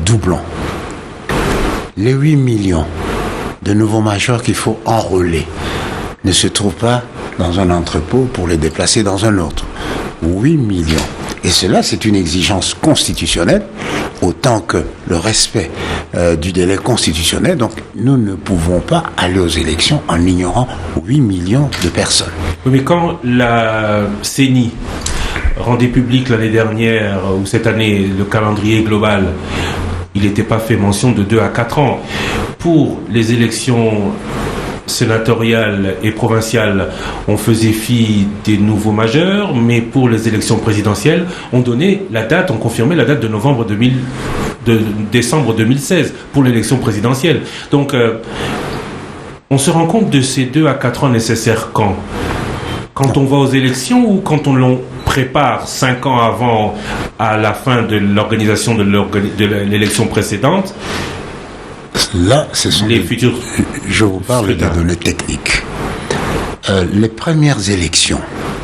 doublons. Les 8 millions de nouveaux majors qu'il faut enrôler ne se trouvent pas dans un entrepôt pour les déplacer dans un autre. 8 millions. Et cela, c'est une exigence constitutionnelle, autant que le respect du délai constitutionnel. Donc, nous ne pouvons pas aller aux élections en ignorant 8 millions de personnes. Oui, mais quand la CENI rendait public l'année dernière, ou cette année, le calendrier global, il n'était pas fait mention de 2 à 4 ans. Pour les élections sénatoriales et provinciales, on faisait fi des nouveaux majeurs, mais pour les élections présidentielles, on donnait la date, on confirmait la date de décembre 2016 pour l'élection présidentielle. Donc, on se rend compte de ces 2 à 4 ans nécessaires quand on va aux élections ou quand on prépare 5 ans avant, à la fin de l'organisation de l'élection précédente? Là, ce sont les futurs. Je vous parle des données techniques. Les premières élections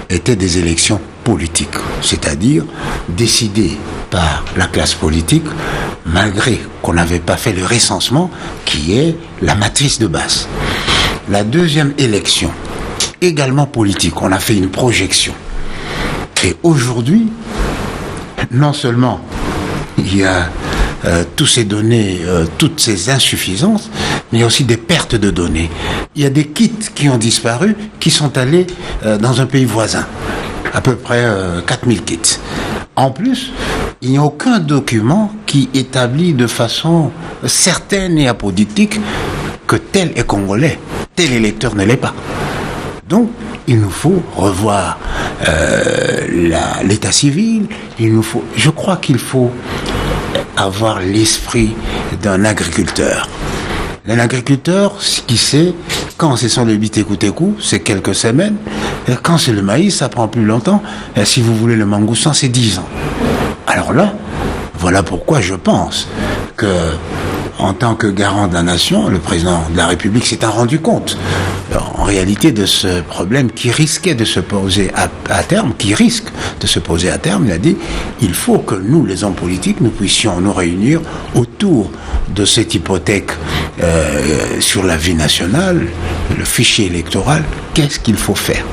étaient des élections politiques, c'est-à-dire décidées par la classe politique, malgré qu'on n'avait pas fait le recensement, qui est la matrice de base. La deuxième élection, également politique, on a fait une projection. Et aujourd'hui, non seulement il y a toutes ces données, toutes ces insuffisances, mais il y a aussi des pertes de données. Il y a des kits qui ont disparu, qui sont allés dans un pays voisin. À peu près 4000 kits. En plus, il n'y a aucun document qui établit de façon certaine et apodictique que tel est congolais, tel électeur ne l'est pas. Donc, il nous faut revoir l'état civil. Je crois qu'il faut avoir l'esprit d'un agriculteur. Un agriculteur, ce qu'il sait, quand c'est sur le bitécoutécou, c'est quelques semaines. Et quand c'est le maïs, ça prend plus longtemps. Et si vous voulez le mangoustan, c'est 10 ans. Alors là, voilà pourquoi je pense que, en tant que garant de la nation, le président de la République s'est rendu compte, en réalité, de ce problème qui risquait de se poser à terme, qui risque de se poser à terme. Il a dit, il faut que nous, les hommes politiques, nous puissions nous réunir autour de cette hypothèque sur la vie nationale, le fichier électoral. Qu'est-ce qu'il faut faire?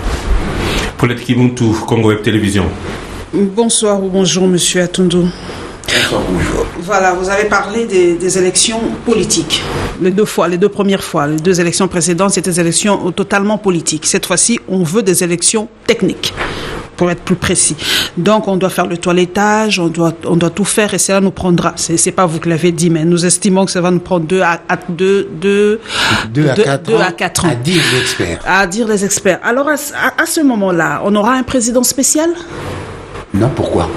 Paulette Kibuntu, Congo Web Télévision. Bonsoir ou bonjour, monsieur Atundu. Bonjour. Voilà, vous avez parlé des élections politiques. Les deux premières fois, les 2 élections précédentes, c'était des élections totalement politiques. Cette fois-ci, on veut des élections techniques, pour être plus précis. Donc, on doit faire le toilettage, on doit tout faire et cela nous prendra. C'est pas vous qui l'avez dit, mais nous estimons que ça va nous prendre 2 à 4 ans. À dire les experts. Alors, à ce moment-là, on aura un président spécial? Non, pourquoi?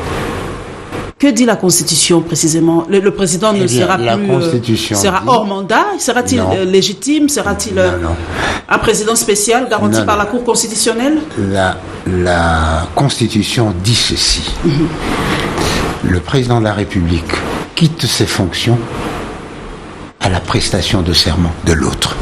Que dit la Constitution précisément? Le président ne sera plus... sera hors mandat? Sera-t-il légitime? Sera-t-il un président spécial garanti par la Cour constitutionnelle? La Constitution dit ceci. Le président de la République quitte ses fonctions à la prestation de serment de l'autre.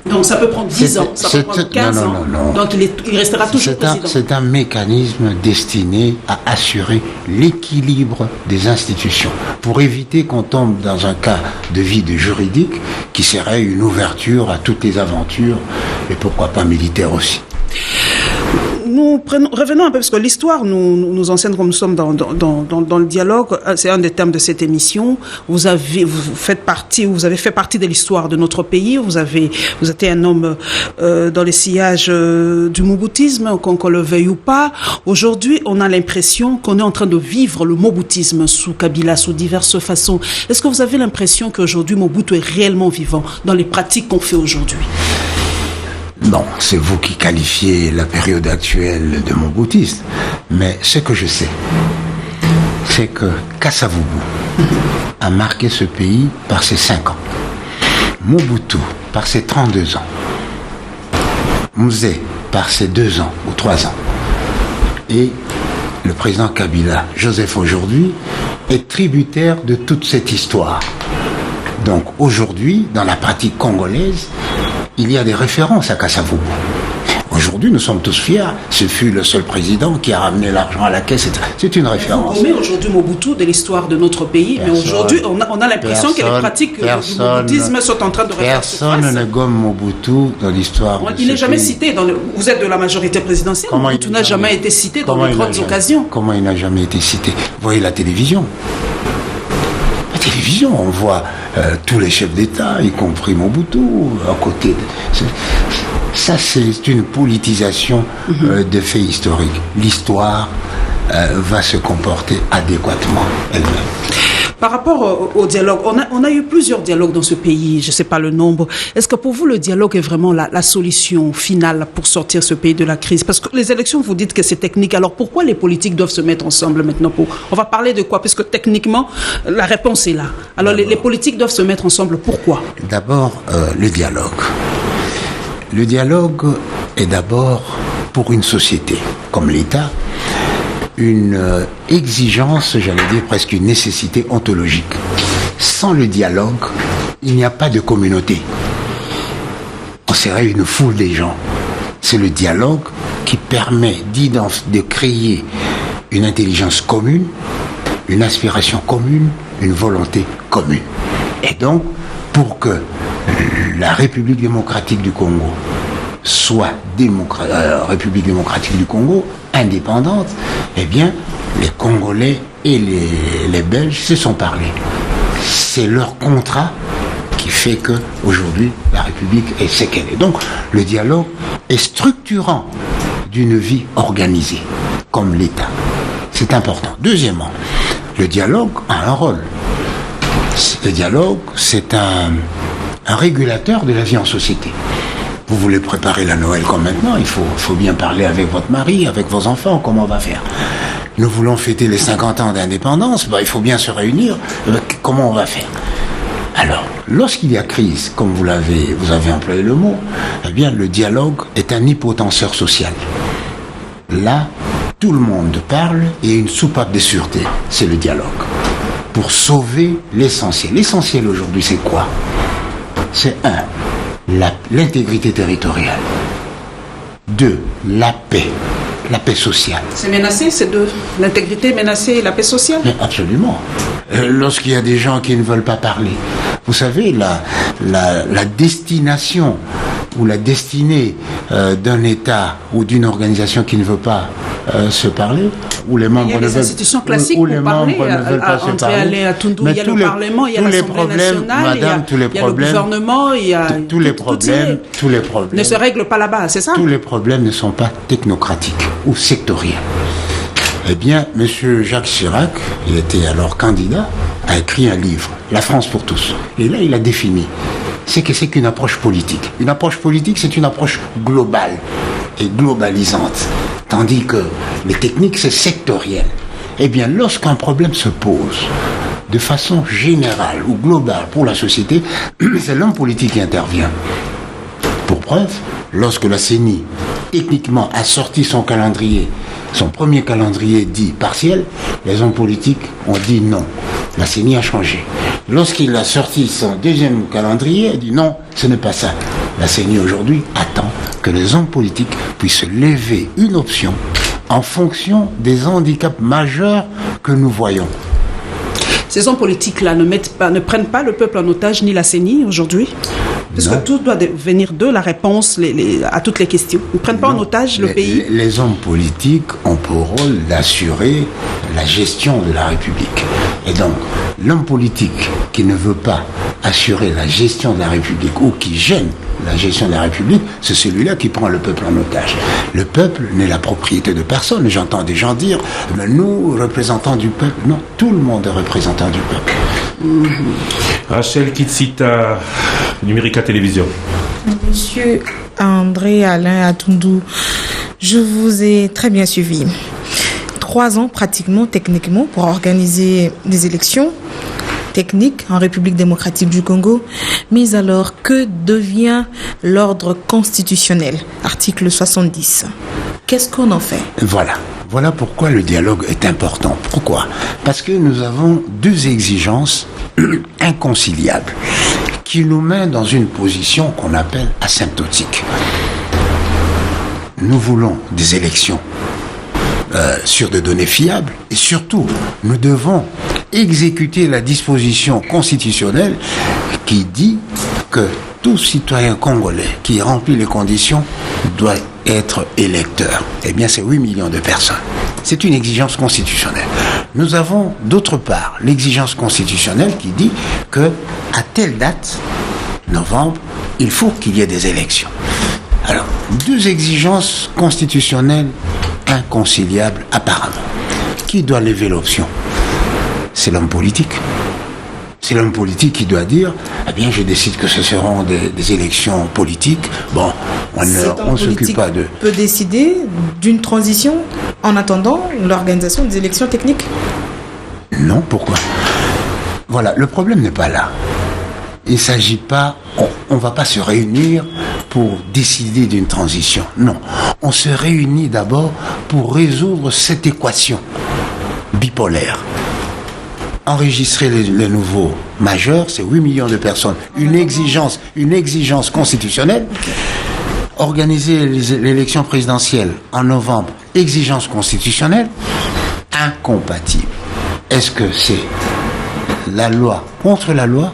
Donc ça peut prendre 10 ans, ça peut prendre 15 ans. Non. Donc il restera toujours président. C'est un mécanisme destiné à assurer l'équilibre des institutions, pour éviter qu'on tombe dans un cas de vide juridique qui serait une ouverture à toutes les aventures, et pourquoi pas militaires aussi. Revenons un peu, parce que l'histoire nous enseigne, comme nous sommes dans le dialogue, c'est un des thèmes de cette émission. Vous avez fait partie de l'histoire de notre pays. Vous étiez un homme dans les sillages du moboutisme, qu'on le veuille ou pas. Aujourd'hui, on a l'impression qu'on est en train de vivre le moboutisme sous Kabila, sous diverses façons. Est-ce que vous avez l'impression qu'aujourd'hui, Mobutu est réellement vivant dans les pratiques qu'on fait aujourd'hui? Non, c'est vous qui qualifiez la période actuelle de moboutiste. Mais ce que je sais, c'est que Kasavubu a marqué ce pays par ses 5 ans. Mobutu par ses 32 ans. Mzee par ses 2 ans ou 3 ans. Et le président Kabila, Joseph aujourd'hui, est tributaire de toute cette histoire. Donc aujourd'hui, dans la pratique congolaise, il y a des références à Kasavubu. Aujourd'hui, nous sommes tous fiers. Ce fut le seul président qui a ramené l'argent à la caisse. C'est une référence. Vous gommez aujourd'hui Mobutu de l'histoire de notre pays, mais aujourd'hui, on a l'impression que les pratiques du moboutisme sont en train de refaire surface. Personne ne gomme Mobutu dans l'histoire. Il n'est jamais cité. Vous êtes de la majorité présidentielle. Mobutu n'a jamais été cité dans de grandes occasions. Comment il n'a jamais été cité? Vous voyez la télévision. La télévision, on voit tous les chefs d'État, y compris Mobutu, à côté de... Ça, c'est une politisation de faits historiques. L'histoire va se comporter adéquatement elle-même. Par rapport au dialogue, on a eu plusieurs dialogues dans ce pays, je ne sais pas le nombre. Est-ce que pour vous, le dialogue est vraiment la solution finale pour sortir ce pays de la crise? Parce que les élections, vous dites que c'est technique. Alors pourquoi les politiques doivent se mettre ensemble maintenant On va parler de quoi? Parce que techniquement, la réponse est là. Alors les politiques doivent se mettre ensemble. Pourquoi? D'abord, le dialogue. Le dialogue est d'abord, pour une société comme l'État, une exigence, j'allais dire presque une nécessité ontologique. Sans le dialogue, il n'y a pas de communauté. On serait une foule des gens. C'est le dialogue qui permet de créer une intelligence commune, une aspiration commune, une volonté commune. Et donc, pour que la République démocratique du Congo soit République démocratique du Congo, indépendante, eh bien, les Congolais et les Belges se sont parlé. C'est leur contrat qui fait que aujourd'hui la République est ce qu'elle est. Donc, le dialogue est structurant d'une vie organisée, comme l'État. C'est important. Deuxièmement, le dialogue a un rôle. Le dialogue, c'est un régulateur de la vie en société. Vous voulez préparer la Noël comme maintenant, il faut bien parler avec votre mari, avec vos enfants, comment on va faire. Nous voulons fêter les 50 ans d'indépendance, il faut bien se réunir, comment on va faire. Alors, lorsqu'il y a crise, comme vous avez employé le mot, eh bien, le dialogue est un hypotenseur social. Là, tout le monde parle et une soupape de sûreté, c'est le dialogue. Pour sauver l'essentiel. L'essentiel aujourd'hui, c'est quoi? C'est l'intégrité territoriale. 2, la paix sociale. C'est menacé, c'est de l'intégrité menacée et la paix sociale? Mais absolument. Lorsqu'il y a des gens qui ne veulent pas parler, vous savez, la destination ou la destinée d'un État ou d'une organisation qui ne veut pas se parler, où les membres ne veulent, institutions classiques où les membres ne veulent pas se parler. Il y a le Parlement, il y a l'Assemblée nationale, il y a le gouvernement, il y a tous les problèmes ne se règlent pas là-bas, c'est ça? Tous les problèmes ne sont pas technocratiques ou sectoriels. Eh bien, M. Jacques Chirac, il était alors candidat, a écrit un livre, La France pour tous. Et là, il a défini ce que c'est qu'une approche politique. Une approche politique, c'est une approche globale et globalisante. Tandis que les techniques, c'est sectoriel. Eh bien, lorsqu'un problème se pose de façon générale ou globale pour la société, c'est l'homme politique qui intervient. Pour preuve, lorsque la CENI, techniquement, a sorti son calendrier, son premier calendrier dit partiel, les hommes politiques ont dit non. La CENI a changé. Lorsqu'il a sorti son deuxième calendrier, il a dit non, ce n'est pas ça. La CENI aujourd'hui attend que les hommes politiques puissent lever une option en fonction des handicaps majeurs que nous voyons. Ces hommes politiques-là ne prennent pas le peuple en otage ni la CENI aujourd'hui? Parce que tout doit venir de la réponse à toutes les questions. Ils ne prennent pas en otage le pays? Les hommes politiques ont pour rôle d'assurer la gestion de la République. Et donc, l'homme politique qui ne veut pas assurer la gestion de la République ou qui gêne la gestion de la République, c'est celui-là qui prend le peuple en otage. Le peuple n'est la propriété de personne. J'entends des gens dire, mais nous, représentants du peuple, non, tout le monde est représentant du peuple. Rachel Kitsita, Numérica Télévision. Monsieur André Alain Atundou, je vous ai très bien suivi. 3 ans pratiquement, techniquement, pour organiser des élections techniques en République démocratique du Congo. Mais alors, que devient l'ordre constitutionnel, article 70? Qu'est-ce qu'on en fait? Voilà pourquoi le dialogue est important. Pourquoi? Parce que nous avons 2 exigences inconciliables qui nous mettent dans une position qu'on appelle asymptotique. nous voulons des élections sur des données fiables, et surtout, nous devons exécuter la disposition constitutionnelle qui dit que tout citoyen congolais qui remplit les conditions doit être électeur. Eh bien, c'est 8 millions de personnes. C'est une exigence constitutionnelle. Nous avons, d'autre part, l'exigence constitutionnelle qui dit que à telle date, novembre, il faut qu'il y ait des élections. Alors, deux exigences constitutionnelles inconciliables apparemment. Qui doit lever l'option? C'est l'homme politique. C'est l'homme politique qui doit dire, eh bien, je décide que ce seront des élections politiques. Bon, on ne s'occupe pas de... peut décider d'une transition en attendant l'organisation des élections techniques? Non, pourquoi? Voilà, le problème n'est pas là. Il ne s'agit pas, on ne va pas se réunir pour décider d'une transition. Non, on se réunit d'abord pour résoudre cette équation bipolaire. Enregistrer les nouveaux majeurs, c'est 8 millions de personnes. Une exigence constitutionnelle. Organiser l'élection présidentielle en novembre, exigence constitutionnelle, incompatible. Est-ce que c'est la loi contre la loi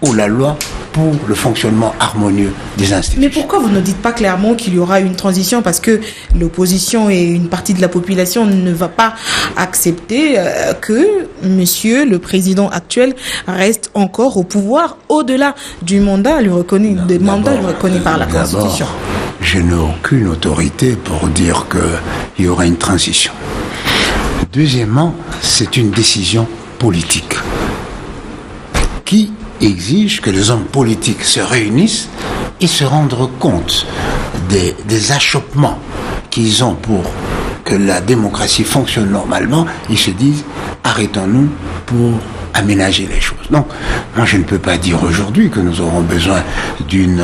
ou la loi pour le fonctionnement harmonieux des institutions? Mais pourquoi vous ne dites pas clairement qu'il y aura une transition? Parce que l'opposition et une partie de la population ne va pas accepter que monsieur le président actuel reste encore au pouvoir au-delà du mandat lui reconnu, des mandats lui reconnus par la Constitution. Je n'ai aucune autorité pour dire qu'il y aura une transition. Deuxièmement, c'est une décision politique qui exige que les hommes politiques se réunissent et se rendent compte des achoppements qu'ils ont pour que la démocratie fonctionne normalement. Ils se disent, arrêtons-nous pour aménager les choses. Donc, moi je ne peux pas dire aujourd'hui que nous aurons besoin d'une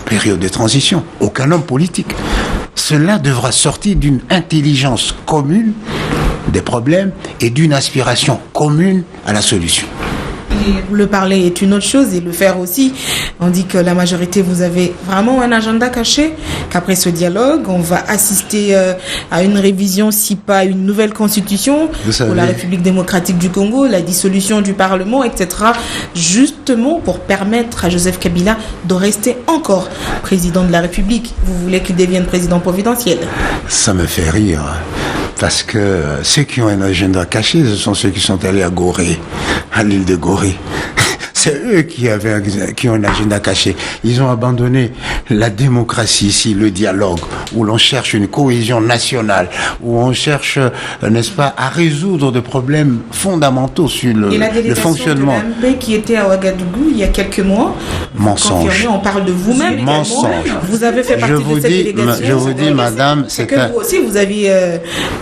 période de transition. Aucun homme politique. Cela devra sortir d'une intelligence commune des problèmes et d'une aspiration commune à la solution. Le parler est une autre chose et le faire aussi. On dit que la majorité, vous avez vraiment un agenda caché, qu'après ce dialogue, on va assister à une révision, si pas une nouvelle constitution pour la République démocratique du Congo, la dissolution du Parlement, etc. Justement pour permettre à Joseph Kabila de rester encore président de la République. Vous voulez qu'il devienne président providentiel? Ça me fait rire. Parce que ceux qui ont un agenda caché, ce sont ceux qui sont allés à Gorée, à l'île de Gorée. C'est eux qui ont un agenda caché. Ils ont abandonné la démocratie ici, le dialogue, où l'on cherche une cohésion nationale, où on cherche, n'est-ce pas, à résoudre des problèmes fondamentaux sur le fonctionnement. Et la délégation de l'AMP qui était à Ouagadougou il y a quelques mois. Mensonge. Confirmé, on parle de vous-même. Mensonge. Également. Vous avez fait partie de cette délégation. Je vous dis, madame, c'est que vous aussi, vous aviez...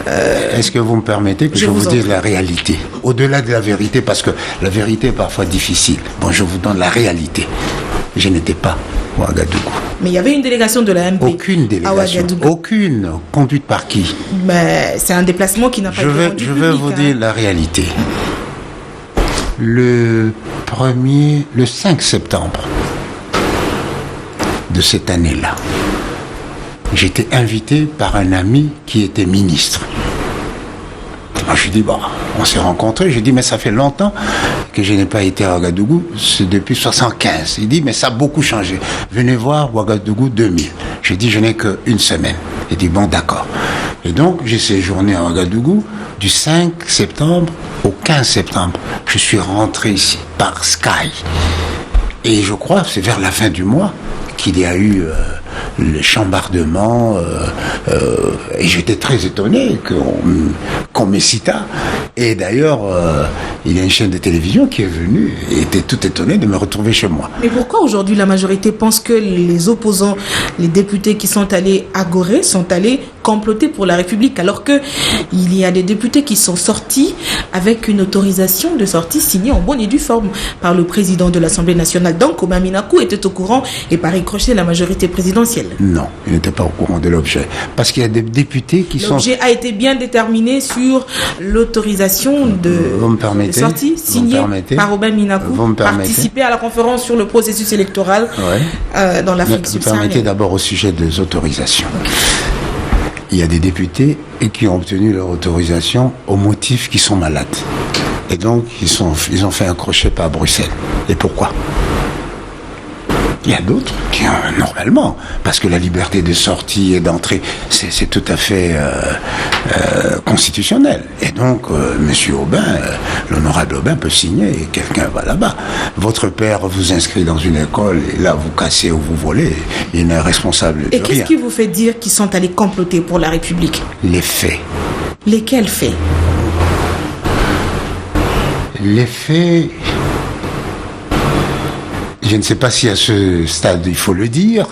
Est-ce que vous me permettez que je vous dise la réalité? Au-delà de la vérité, parce que la vérité est parfois difficile. Bon, je vous donne la réalité. Je n'étais pas à Ouagadougou. Mais il y avait une délégation de la MP. Aucune délégation. Aucune. Conduite par qui? Mais c'est un déplacement qui n'a pas été rendu public. Je vais vous dire la réalité. Le 5 septembre de cette année-là, j'étais invité par un ami qui était ministre. Moi, je dis, bon, on s'est rencontrés. Je dis, mais ça fait longtemps que je n'ai pas été à Ouagadougou. C'est depuis 1975. Il dit, mais ça a beaucoup changé. Venez voir Ouagadougou 2000. Je dis, je n'ai qu'une semaine. Il dit, bon, d'accord. Et donc, j'ai séjourné à Ouagadougou du 5 septembre au 15 septembre. Je suis rentré ici par Sky. Et je crois que c'est vers la fin du mois qu'il y a eu le chambardement et j'étais très étonné qu'on me cita. Et d'ailleurs, il y a une chaîne de télévision qui est venue et était tout étonnée de me retrouver chez moi. Mais pourquoi aujourd'hui la majorité pense que les opposants, les députés qui sont allés à Gorée sont allés comploter pour la République, alors que il y a des députés qui sont sortis avec une autorisation de sortie signée en bonne et due forme par le président de l'Assemblée nationale. Donc, Obama Minakou était au courant et par ricochet la majorité présidentielle présidentielle. Non, il n'était pas au courant de l'objet. Parce qu'il y a des députés qui sont... L'objet a été bien déterminé sur l'autorisation de sortie signée par Aubin Minakou, participer à la conférence sur le processus électoral dans l'Afrique subsaharienne. Vous permettez d'abord au sujet des autorisations. Il y a des députés qui ont obtenu leur autorisation au motif qu'ils sont malades. Et donc, ils ont fait un crochet par Bruxelles. Et pourquoi ? Il y a d'autres qui, normalement, parce que la liberté de sortie et d'entrée, c'est tout à fait constitutionnel. Et donc, Monsieur Aubin, l'honorable Aubin peut signer et quelqu'un va là-bas. Votre père vous inscrit dans une école et là, vous cassez ou vous volez. Il n'est responsable de rien. Et qu'est-ce qui vous fait dire qu'ils sont allés comploter pour la République ? Les faits. Lesquels faits ? Les faits... Je ne sais pas si à ce stade il faut le dire,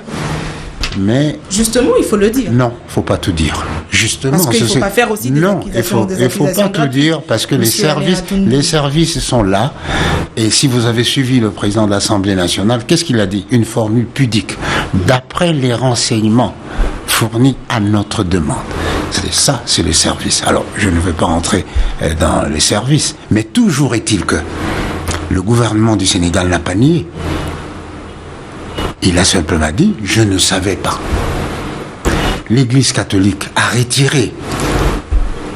mais... Justement, il faut le dire. Non, il ne faut pas tout dire. Justement, parce qu'il ne faut pas faire aussi des accusations. Il ne faut pas tout dire parce que les services sont là. Et si vous avez suivi le président de l'Assemblée nationale, qu'est-ce qu'il a dit ? Une formule pudique. D'après les renseignements fournis à notre demande. C'est les services. Alors, je ne vais pas rentrer dans les services, mais toujours est-il que le gouvernement du Sénégal n'a pas nié. Il a simplement dit « je ne savais pas ». L'Église catholique a retiré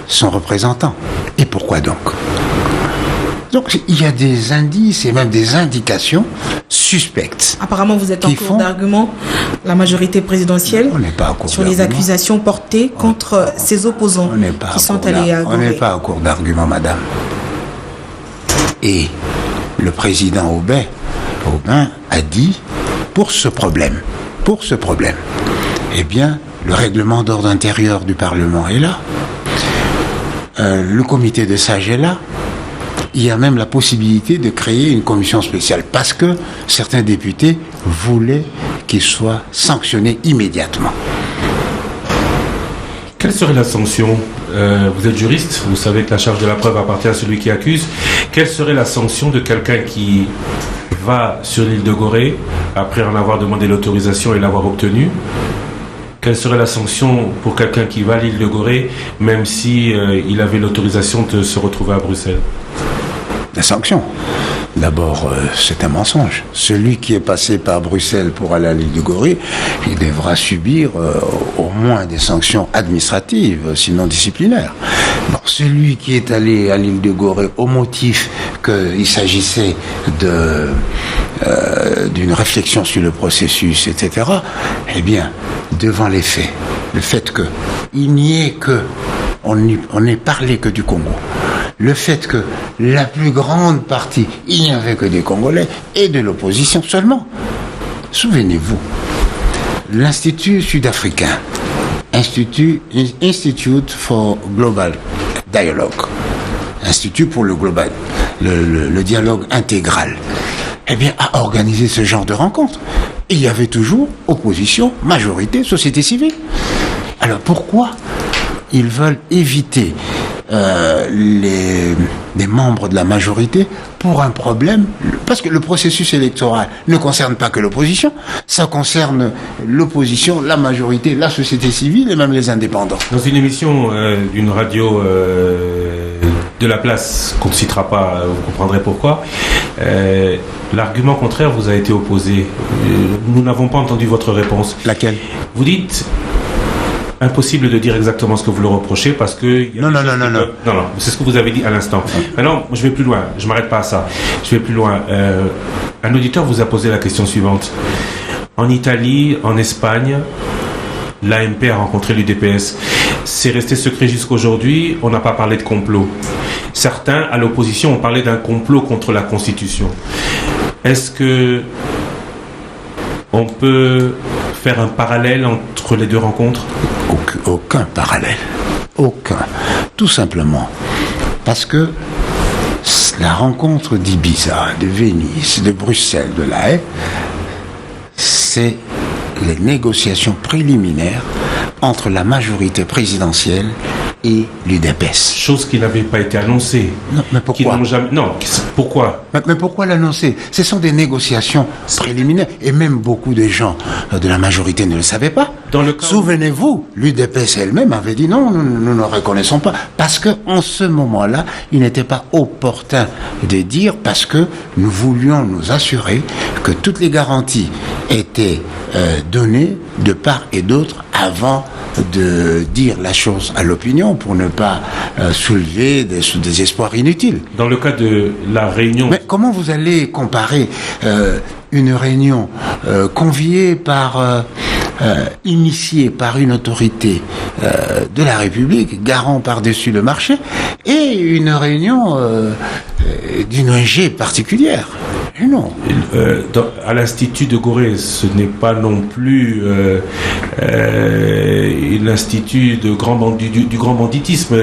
son représentant. Et pourquoi donc ? Donc il y a des indices et même des indications suspectes. Apparemment, vous êtes en cours d'argument, la majorité présidentielle, sur les accusations portées contre ses opposants qui sont allés à Gorée. On n'est pas en cours d'argument, madame. Et le président Aubin a dit, pour ce problème, eh bien, le règlement d'ordre intérieur du Parlement est là, le comité de sages est là, il y a même la possibilité de créer une commission spéciale, parce que certains députés voulaient qu'il soit sanctionné immédiatement. Quelle serait la sanction ? Vous êtes juriste, vous savez que la charge de la preuve appartient à celui qui accuse. Quelle serait la sanction de quelqu'un qui va sur l'île de Gorée après en avoir demandé l'autorisation et l'avoir obtenue ? Quelle serait la sanction pour quelqu'un qui va à l'île de Gorée, même si il avait l'autorisation de se retrouver à Bruxelles ? La sanction. D'abord, c'est un mensonge. Celui qui est passé par Bruxelles pour aller à l'île de Gorée, il devra subir au moins des sanctions administratives, sinon disciplinaires. Bon, celui qui est allé à l'île de Gorée au motif qu'il s'agissait d'une réflexion sur le processus, etc., eh bien, devant les faits, le fait qu'il n'y ait on n'ait parlé que du Congo, le fait que la plus grande partie, il n'y avait que des Congolais et de l'opposition seulement. Souvenez-vous, l'Institut sud-africain, Institute for Global Dialogue, Institut pour le global, le dialogue intégral, eh bien, a organisé ce genre de rencontre. Et il y avait toujours opposition, majorité, société civile. Alors pourquoi ils veulent éviter les membres de la majorité pour un problème, parce que le processus électoral ne concerne pas que l'opposition, ça concerne l'opposition, la majorité, la société civile et même les indépendants. Dans une émission d'une radio de la place, qu'on ne citera pas, vous comprendrez pourquoi, l'argument contraire vous a été opposé. Nous n'avons pas entendu votre réponse. Laquelle ? Vous dites... Impossible de dire exactement ce que vous le reprochez parce que... Non, c'est ce que vous avez dit à l'instant. Maintenant, je vais plus loin. Je ne m'arrête pas à ça. Je vais plus loin. Un auditeur vous a posé la question suivante. En Italie, en Espagne, l'AMP a rencontré l'UDPS. C'est resté secret jusqu'aujourd'hui. On n'a pas parlé de complot. Certains, à l'opposition, ont parlé d'un complot contre la Constitution. Est-ce que on peut faire un parallèle entre les deux rencontres ? Aucun parallèle. Aucun. Tout simplement parce que la rencontre d'Ibiza, de Venise, de Bruxelles, de La Haye, c'est les négociations préliminaires entre la majorité présidentielle et l'UDPS. Chose qui n'avait pas été annoncée. Non, mais pourquoi? Pourquoi? Mais pourquoi l'annoncer? Ce sont des négociations préliminaires et même beaucoup de gens de la majorité ne le savaient pas. Souvenez-vous, l'UDPS elle-même avait dit non, nous ne reconnaissons pas. Parce qu'en ce moment-là, il n'était pas opportun de dire, parce que nous voulions nous assurer que toutes les garanties étaient données de part et d'autre avant de dire la chose à l'opinion pour ne pas soulever des espoirs inutiles. Dans le cas de la réunion... Mais comment vous allez comparer une réunion conviée par... initiée par une autorité de la République, garant par-dessus le marché, et une réunion d'une ONG particulière? Non. À l'Institut de Gorée, ce n'est pas non plus l'institut du grand banditisme.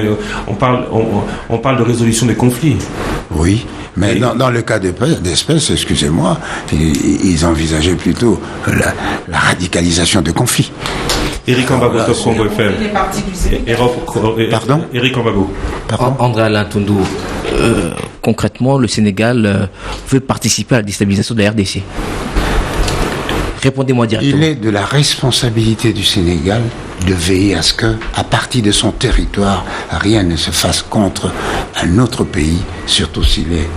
On parle de résolution des conflits. Oui, mais dans le cas d'espèces, excusez-moi, ils envisageaient plutôt la radicalisation de conflits. Eric Ambago, Top Congo FM. Pardon? Eric Ambago. André Alain Toundou, concrètement, le Sénégal veut participer à la déstabilisation de la RDC. Répondez-moi directement. Il est de la responsabilité du Sénégal de veiller à ce que, à partir de son territoire, rien ne se fasse contre un autre pays, surtout s'il est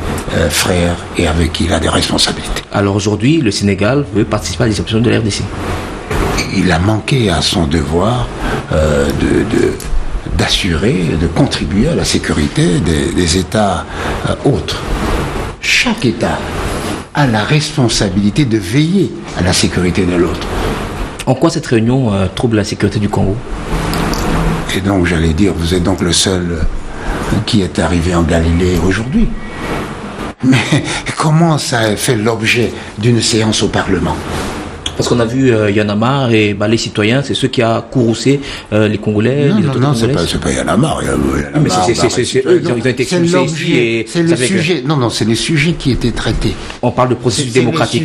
frère et avec qui il a des responsabilités. Alors aujourd'hui, le Sénégal veut participer à la déstabilisation de la RDC. Il a manqué à son devoir d'assurer, de contribuer à la sécurité des États autres. Chaque État a la responsabilité de veiller à la sécurité de l'autre. En quoi cette réunion trouble la sécurité du Congo? Et donc, j'allais dire, vous êtes donc le seul qui est arrivé en Galilée aujourd'hui. Mais comment ça a fait l'objet d'une séance au Parlement? Parce qu'on a vu Y'en a marre et les citoyens, c'est ceux qui ont courroucé les Congolais. Non, c'est pas Y'en a marre. Mais c'est eux, ils ont été expulsés ici. Et c'est le sujet. Non, c'est les sujets qui étaient traités. On parle de processus démocratique.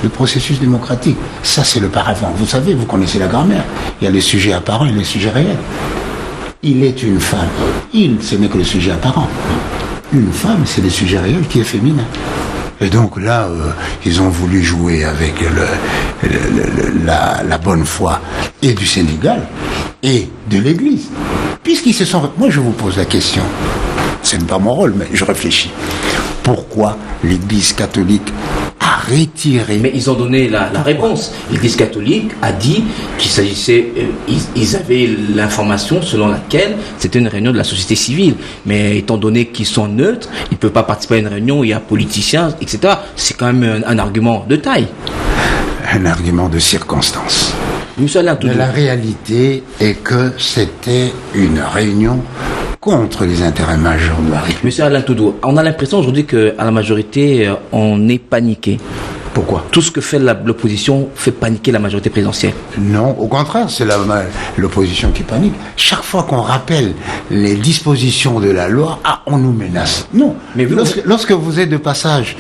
Le processus démocratique, ça c'est le paravent. Vous savez, vous connaissez la grammaire. Il y a les sujets apparents et les sujets réels. Il est une femme. Ce n'est que le sujet apparent. Une femme, c'est le sujet réel qui est féminin. Et donc là, ils ont voulu jouer avec la bonne foi et du Sénégal et de l'Église. Puisqu'ils se sont... Moi, je vous pose la question. Ce n'est pas mon rôle, mais je réfléchis. Pourquoi l'Église catholique a retiré... Mais ils ont donné la réponse. L'Église catholique a dit qu'il s'agissait... Ils avaient l'information selon laquelle c'était une réunion de la société civile. Mais étant donné qu'ils sont neutres, ils ne peuvent pas participer à une réunion où il y a politiciens, etc. C'est quand même un argument de taille. Un argument de circonstance. Mais la réalité est que c'était une réunion contre les intérêts majeurs de la République. Monsieur Alain Toundou, on a l'impression aujourd'hui qu'à la majorité, on est paniqué. Pourquoi? Tout ce que fait l'opposition fait paniquer la majorité présidentielle. Non, au contraire, c'est l'opposition qui panique. Chaque fois qu'on rappelle les dispositions de la loi, on nous menace. Non, mais lorsque vous êtes de passage,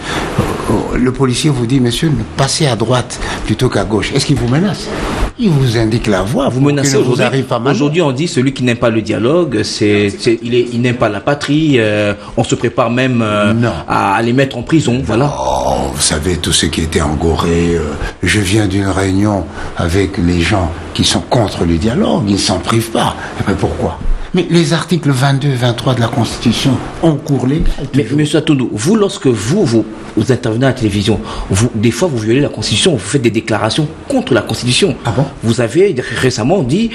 le policier vous dit, monsieur, passez à droite plutôt qu'à gauche. Est-ce qu'il vous menace? Il vous indique la voie. Vous menacez aujourd'hui. Aujourd'hui, on dit celui qui n'aime pas le dialogue, il n'aime pas la patrie. On se prépare même à les mettre en prison. Voilà. Oh, vous savez, tout ce qui était en Gorée. Je viens d'une réunion avec les gens qui sont contre le dialogue. Ils ne s'en privent pas. Mais pourquoi? Mais les articles 22 et 23 de la Constitution ont cours légal. Mais M. Toundou, vous, lorsque vous intervenez à la télévision, des fois vous violez la Constitution, vous faites des déclarations contre la Constitution. Ah bon? Vous avez récemment dit,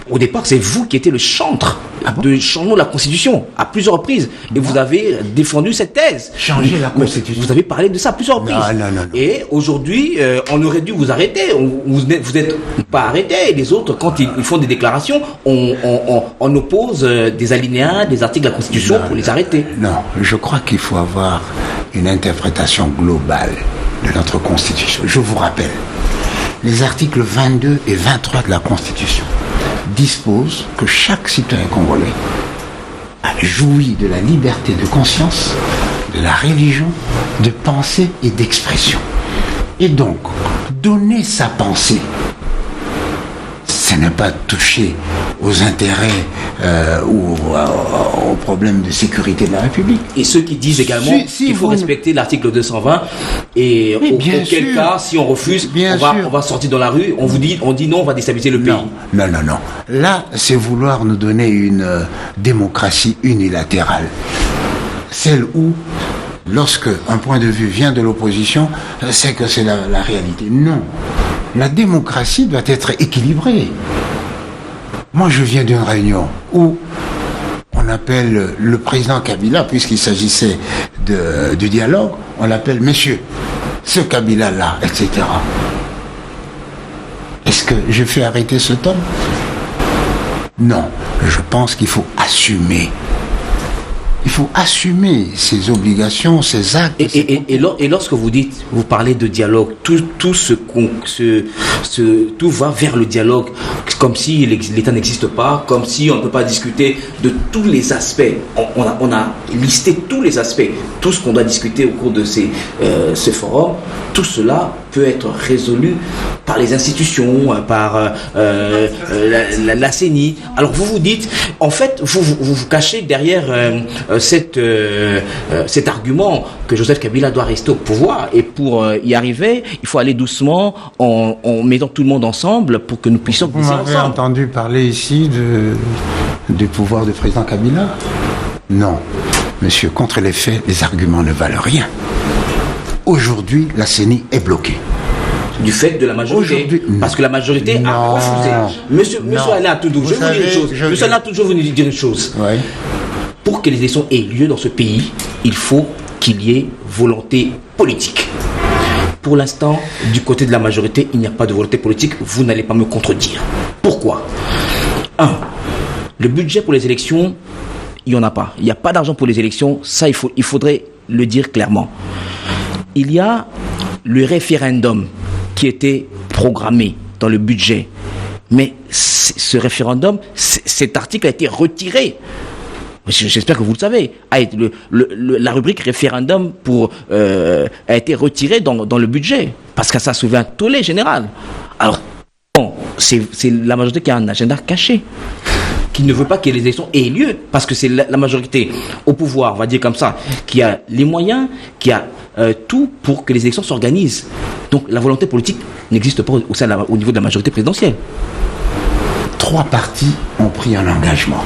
au départ, c'est vous qui étiez le chantre de changement de la Constitution à plusieurs reprises. Et vous avez défendu cette thèse. Changer la Constitution. Vous avez parlé de ça à plusieurs reprises. Non. Et aujourd'hui, on aurait dû vous arrêter. Vous n'êtes pas arrêté. Et les autres, quand ils font des déclarations, on oppose des alinéas, des articles de la Constitution pour les arrêter. Non, je crois qu'il faut avoir une interprétation globale de notre Constitution. Je vous rappelle, les articles 22 et 23 de la Constitution disposent que chaque citoyen congolais jouit de la liberté de conscience, de la religion, de pensée et d'expression. Et donc, donner sa pensée, ce n'est pas toucher aux intérêts ou aux problèmes de sécurité de la République. Et ceux qui disent également qu'il faut respecter l'article 220 et auquel cas, si on refuse, on va sortir dans la rue, on dit non, on va déstabiliser le pays. Non. Là, c'est vouloir nous donner une démocratie unilatérale. Celle où, lorsque un point de vue vient de l'opposition, c'est que c'est la réalité. Non. La démocratie doit être équilibrée. Moi, je viens d'une réunion où on appelle le président Kabila, puisqu'il s'agissait du dialogue, on l'appelle monsieur, ce Kabila-là, etc. Est-ce que je fais arrêter cet homme? Non. Je pense qu'il faut assumer. Il faut assumer ses obligations, ses actes. Et lorsque vous parlez de dialogue, tout va vers le dialogue, comme si l'État n'existe pas, comme si on ne peut pas discuter de tous les aspects. On a listé tous les aspects, tout ce qu'on doit discuter au cours de ce forum. Tout cela peut être résolu par les institutions, par la CENI. Alors vous dites, en fait, vous cachez derrière cet argument que Joseph Kabila doit rester au pouvoir, et pour y arriver, il faut aller doucement en mettant tout le monde ensemble pour que nous puissions glisser ensemble. Vous m'avez entendu parler ici du pouvoir du président Kabila? Non. Monsieur, contre les faits, les arguments ne valent rien. Aujourd'hui, la CENI est bloquée. Du fait de la majorité. Parce que la majorité a refusé. Monsieur Alain Atoundou, je vais vous dire une chose. Monsieur Alain Atoundou, je vais vous dire une chose. Ouais. Pour que les élections aient lieu dans ce pays, il faut qu'il y ait volonté politique. Pour l'instant, du côté de la majorité, il n'y a pas de volonté politique. Vous n'allez pas me contredire. Pourquoi? 1. Le budget pour les élections, il n'y en a pas. Il n'y a pas d'argent pour les élections. Ça, il faudrait le dire clairement. Il y a le référendum qui était programmé dans le budget. Mais ce référendum, cet article a été retiré. J'espère que vous le savez. La rubrique référendum a été retirée dans le budget parce que ça a soulevé un tollé général. Alors, c'est la majorité qui a un agenda caché, qui ne veut pas que les élections aient lieu, parce que c'est la majorité au pouvoir, on va dire comme ça, qui a les moyens, qui a tout pour que les élections s'organisent. Donc la volonté politique n'existe pas au niveau de la majorité présidentielle. 3 partis ont pris un engagement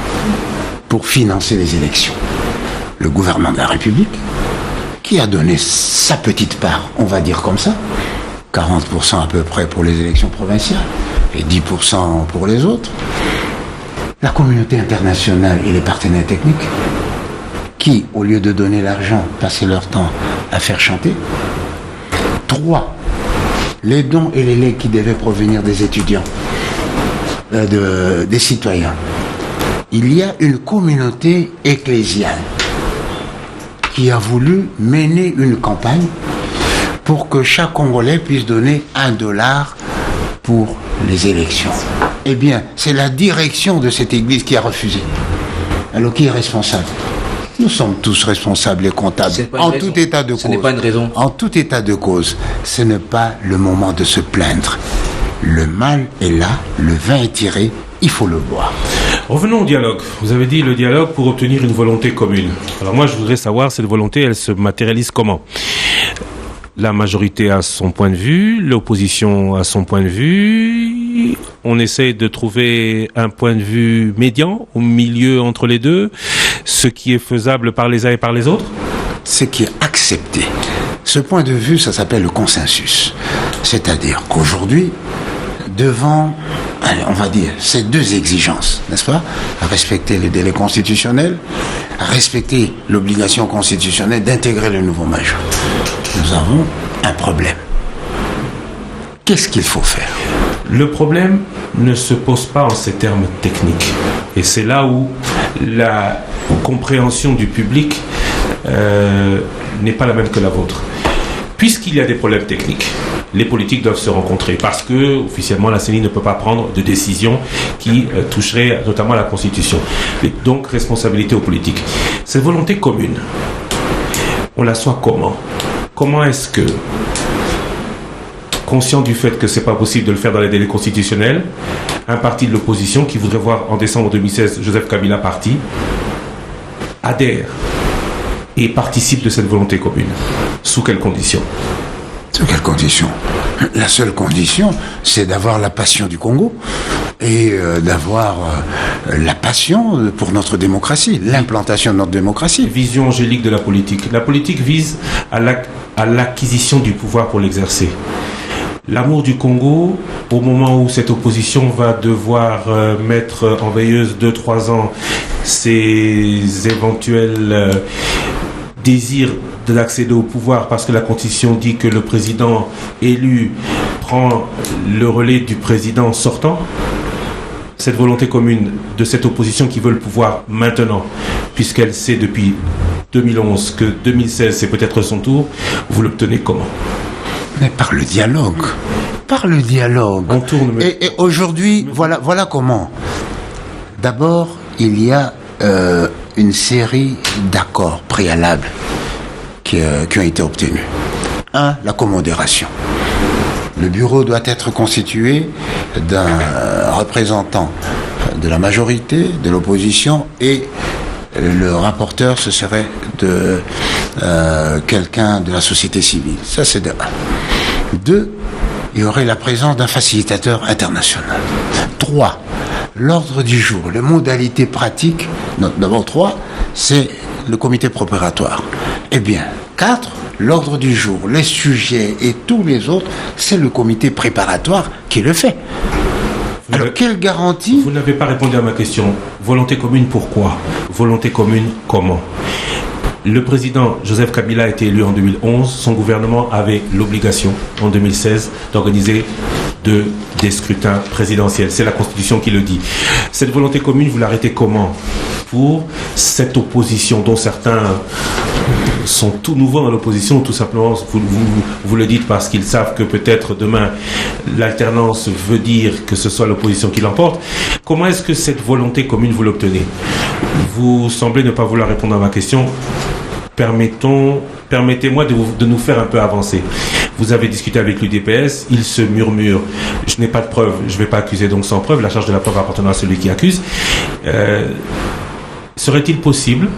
pour financer les élections. Le gouvernement de la République, qui a donné sa petite part, on va dire comme ça, 40% à peu près pour les élections provinciales et 10% pour les autres. La communauté internationale et les partenaires techniques, qui, au lieu de donner l'argent, passaient leur temps à faire chanter. 3. Les dons et les legs qui devaient provenir des étudiants, des citoyens. Il y a une communauté ecclésiale qui a voulu mener une campagne pour que chaque Congolais puisse donner $1 pour les élections. Eh bien, c'est la direction de cette église qui a refusé. Alors, qui est responsable? Nous sommes tous responsables et comptables. En tout état de cause. Ce n'est pas une raison. En tout état de cause, ce n'est pas le moment de se plaindre. Le mal est là, le vin est tiré, il faut le boire. Revenons au dialogue. Vous avez dit le dialogue pour obtenir une volonté commune. Alors moi, je voudrais savoir, cette volonté, elle se matérialise comment? La majorité a son point de vue, l'opposition a son point de vue. On essaie de trouver un point de vue médian, au milieu entre les deux, ce qui est faisable par les uns et par les autres. Ce qui est accepté. Ce point de vue, ça s'appelle le consensus. C'est-à-dire qu'aujourd'hui, devant, on va dire, ces 2 exigences, n'est-ce pas? Respecter le délai constitutionnel, respecter l'obligation constitutionnelle d'intégrer le nouveau major. Nous avons un problème. Qu'est-ce qu'il faut faire? Le problème ne se pose pas en ces termes techniques. Et c'est là où la compréhension du public n'est pas la même que la vôtre. Puisqu'il y a des problèmes techniques, les politiques doivent se rencontrer parce que, officiellement, la CENI ne peut pas prendre de décision qui toucherait notamment à la Constitution. Et donc, responsabilité aux politiques. Cette volonté commune, on la soit comment? Comment est-ce conscient du fait que c'est pas possible de le faire dans les délais constitutionnels, un parti de l'opposition qui voudrait voir en décembre 2016 Joseph Kabila parti, adhère et participe de cette volonté commune. Sous quelles conditions ? Sous quelles conditions ? La seule condition, c'est d'avoir la passion du Congo et d'avoir la passion pour notre démocratie, l'implantation de notre démocratie. Vision angélique de la politique. La politique vise à l'acquisition du pouvoir pour l'exercer. L'amour du Congo, au moment où cette opposition va devoir mettre en veilleuse 2-3 ans ses éventuels désirs d'accéder au pouvoir, parce que la Constitution dit que le président élu prend le relais du président sortant, cette volonté commune de cette opposition qui veut le pouvoir maintenant, puisqu'elle sait depuis 2011 que 2016 c'est peut-être son tour, vous l'obtenez comment ? Mais par le dialogue. Par le dialogue. On tourne. Et aujourd'hui, voilà comment. D'abord, il y a une série d'accords préalables qui ont été obtenus. 1. La commodération. Le bureau doit être constitué d'un représentant de la majorité, de l'opposition, et le rapporteur, ce serait de quelqu'un de la société civile. Ça, c'est de 1. 2. Il y aurait la présence d'un facilitateur international. 3. L'ordre du jour, les modalités pratiques. D'abord 3, c'est le comité préparatoire. Eh bien, 4, l'ordre du jour, les sujets et tous les autres, c'est le comité préparatoire qui le fait. Alors, quelle garantie ? Vous n'avez pas répondu à ma question. Volonté commune, pourquoi ? Volonté commune, comment ? Le président Joseph Kabila a été élu en 2011. Son gouvernement avait l'obligation, en 2016, d'organiser des scrutins présidentiels. C'est la Constitution qui le dit. Cette volonté commune, vous l'arrêtez comment ? Pour cette opposition dont certains sont tout nouveaux dans l'opposition, tout simplement, vous le dites parce qu'ils savent que peut-être demain l'alternance veut dire que ce soit l'opposition qui l'emporte. Comment est-ce que cette volonté commune vous l'obtenez ? Vous semblez ne pas vouloir répondre à ma question. Permettez-moi de nous faire un peu avancer. Vous avez discuté avec l'UDPS, il se murmure. Je n'ai pas de preuves, je ne vais pas accuser donc sans preuve, la charge de la preuve appartenant à celui qui accuse. Serait-il possible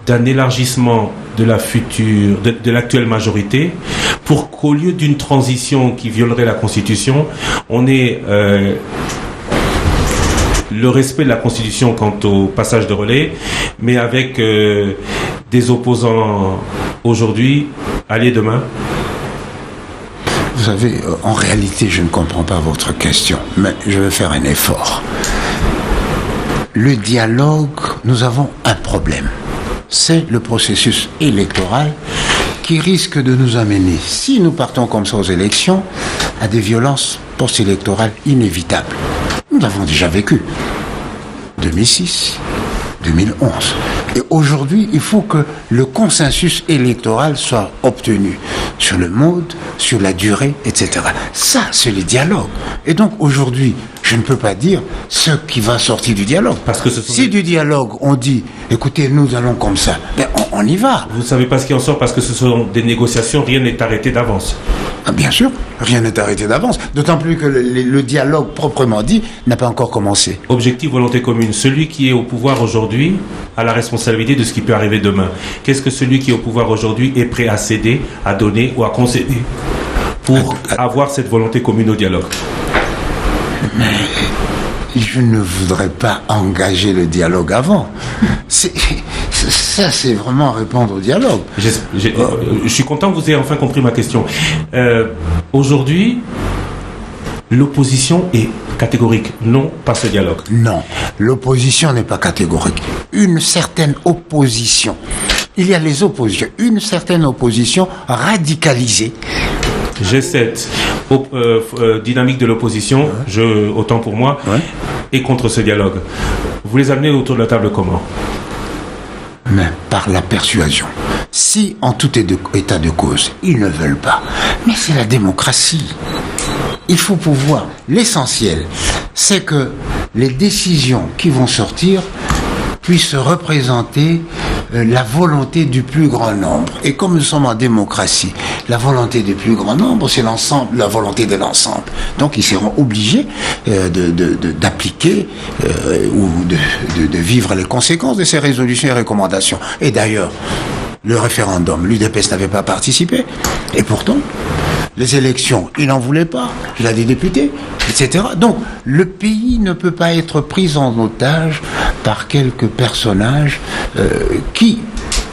d'un élargissement de l'actuelle majorité pour qu'au lieu d'une transition qui violerait la Constitution, on ait le respect de la Constitution quant au passage de relais, mais avec des opposants aujourd'hui, alliés demain? Vous savez, en réalité, je ne comprends pas votre question, mais je vais faire un effort. Le dialogue, nous avons un problème. C'est le processus électoral qui risque de nous amener, si nous partons comme ça aux élections, à des violences post-électorales inévitables. Nous l'avons déjà vécu. 2006, 2011. Et aujourd'hui, il faut que le consensus électoral soit obtenu sur le mode, sur la durée, etc. Ça, c'est le dialogue. Et donc, aujourd'hui, je ne peux pas dire ce qui va sortir du dialogue. Parce que si du dialogue, on dit, écoutez, nous allons comme ça, ben on y va. Vous ne savez pas ce qui en sort parce que ce sont des négociations, rien n'est arrêté d'avance. Ah, bien sûr, rien n'est arrêté d'avance. D'autant plus que le dialogue proprement dit n'a pas encore commencé. Objectif, volonté commune. Celui qui est au pouvoir aujourd'hui a la responsabilité de ce qui peut arriver demain. Qu'est-ce que celui qui est au pouvoir aujourd'hui est prêt à céder, à donner ou à concéder pour avoir cette volonté commune au dialogue? Mais je ne voudrais pas engager le dialogue avant. Ça, c'est vraiment répondre au dialogue. Je suis content que vous ayez enfin compris ma question. Aujourd'hui, l'opposition est catégorique. Non, pas ce dialogue. Non, l'opposition n'est pas catégorique. Une certaine opposition. Il y a les oppositions. Une certaine opposition radicalisée. G7, dynamique de l'opposition, autant pour moi, et contre ce dialogue. Vous les amenez autour de la table comment? Mais par la persuasion. Si, en tout état de cause, ils ne veulent pas, mais c'est la démocratie. Il faut pouvoir. L'essentiel, c'est que les décisions qui vont sortir puissent représenter la volonté du plus grand nombre. Et comme nous sommes en démocratie, La volonté du plus grand nombre, c'est l'ensemble, la volonté de l'ensemble. Donc ils seront obligés d'appliquer ou de vivre les conséquences de ces résolutions et recommandations. Et d'ailleurs, le référendum, l'UDPS n'avait pas participé. Et pourtant, les élections, il n'en voulait pas. Il a des députés, etc. Donc, le pays ne peut pas être pris en otage par quelques personnages qui,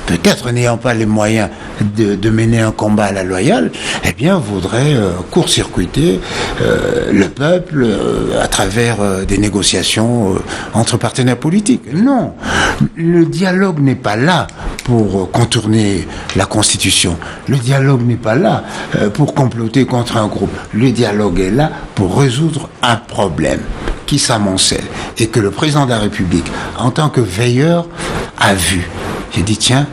peut-être n'ayant pas les moyens de mener un combat à la loyale, eh bien, voudraient court-circuiter le peuple à travers des négociations entre partenaires politiques. Non, le dialogue n'est pas là pour contourner la Constitution. Le dialogue n'est pas là pour comploter contre un groupe. Le dialogue est là pour résoudre un problème qui s'amoncelle et que le président de la République, en tant que veilleur, a vu. J'ai dit, tiens,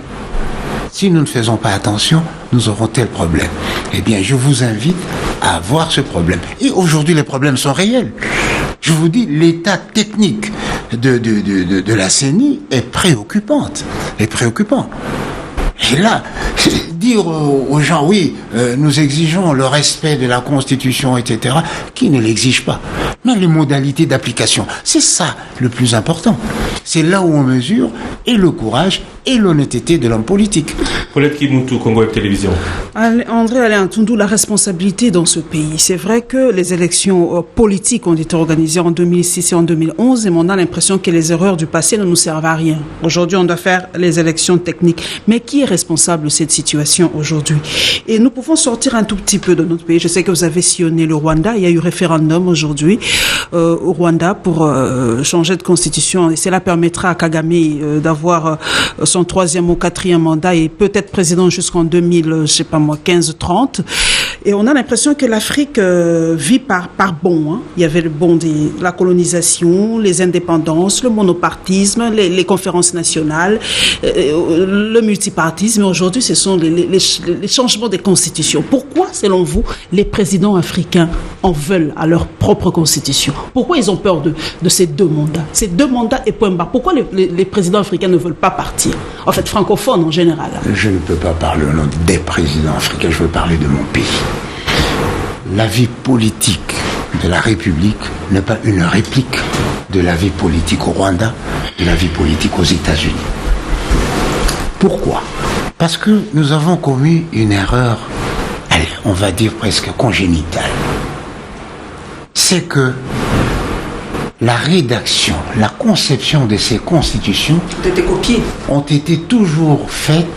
si nous ne faisons pas attention, nous aurons tel problème. Eh bien, je vous invite à voir ce problème. Et aujourd'hui, les problèmes sont réels. Je vous dis, l'état technique de la CENI est préoccupant. Et là, dire aux gens, oui, nous exigeons le respect de la Constitution, etc., qui ne l'exige pas. Mais les modalités d'application, c'est ça le plus important. C'est là où on mesure et le courage et l'honnêteté de l'homme politique. Paulette Kimoutou, Congo Web Télévision. André Alain Toundou, la responsabilité dans ce pays. C'est vrai que les élections politiques ont été organisées en 2006 et en 2011 et on a l'impression que les erreurs du passé ne nous servent à rien. Aujourd'hui, on doit faire les élections techniques. Mais qui est responsable de cette situation aujourd'hui? Et nous pouvons sortir un tout petit peu de notre pays. Je sais que vous avez sillonné le Rwanda. Il y a eu référendum aujourd'hui au Rwanda pour changer de constitution et cela permettra à Kagame d'avoir son 3e ou 4e mandat et peut-être président jusqu'en 2015-30. Et on a l'impression que l'Afrique vit par bond. Hein. Il y avait le bond de la colonisation, les indépendances, le monopartisme, les conférences nationales, le multipartisme. Et aujourd'hui, ce sont les changements des constitutions. Pourquoi, selon vous, les présidents africains en veulent à leur propre constitution? Pourquoi ils ont peur de ces 2 mandats? Ces 2 mandats et point barre. Pourquoi les présidents africains ne veulent pas partir? En fait, francophones en général. Je ne peux pas parler au nom des présidents africains, je veux parler de mon pays. La vie politique de la République n'est pas une réplique de la vie politique au Rwanda, de la vie politique aux États-Unis. Pourquoi? Parce que nous avons commis une erreur, allez, on va dire presque congénitale. C'est que la rédaction, la conception de ces constitutions ont été toujours faites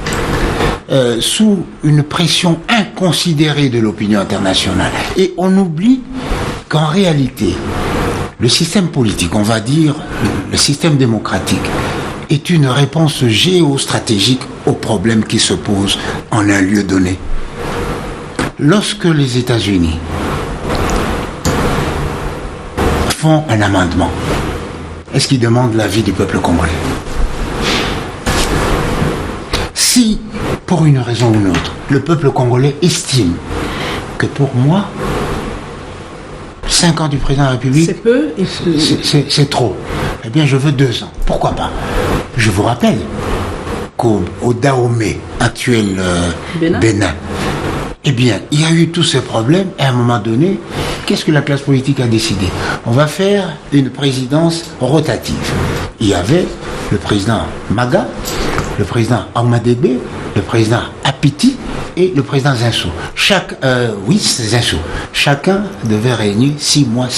sous une pression inconsidérée de l'opinion internationale. Et on oublie qu'en réalité, le système politique, on va dire le système démocratique, est une réponse géostratégique aux problèmes qui se posent en un lieu donné. Lorsque les États-Unis font un amendement, est-ce qu'ils demandent l'avis du peuple congolais? Si, pour une raison ou une autre, le peuple congolais estime que pour moi, 5 ans du président de la République, c'est peu et c'est trop, eh bien je veux 2 ans. Pourquoi pas? Je vous rappelle qu'au Dahomey, actuel Bénin, eh bien, il y a eu tous ces problèmes et à un moment donné, qu'est-ce que la classe politique a décidé? On va faire une présidence rotative. Il y avait le président Maga, le président Ahmadebe, le président Apiti et le président Zinsou. Zinsou. Chacun devait régner 6 mois.